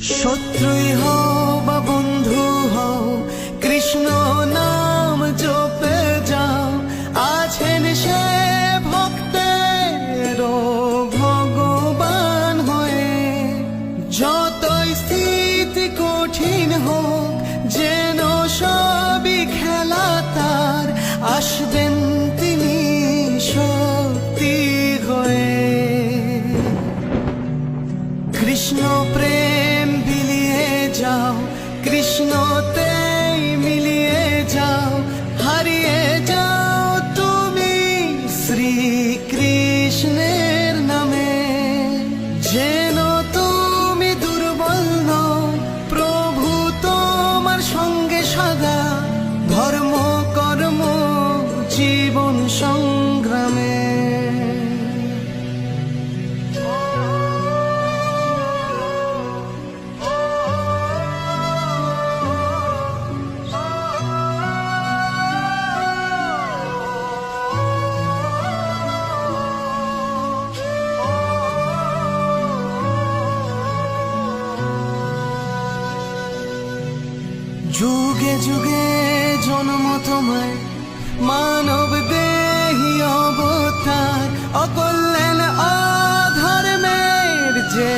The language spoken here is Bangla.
শত্রুই হও বা বন্ধু হও, কৃষ্ণ নাম জপে যাও। আছেন সে ভক্তের ভগবান হয়ে। যতই স্থিতি কঠিন হোক, যেন সবই খেলা তার, আসবেন তিনি শক্তি হয়ে। কৃষ্ণ প্রেম বিলিয়ে যাও, কৃষ্ণতেই মিলিয়ে যাও, হারিয়ে যাও তুমি শ্রীকৃষ্ণের নামে। যেন তুমি দুর্বল নও, প্রভু তোমার সঙ্গে সদা, ধর্ম কর্ম জীবন সংগ্রামে। যুগে যুগে জন্ম তোমায়, মানব দেহি অবতার, অকল্যাণ অধর্মের যে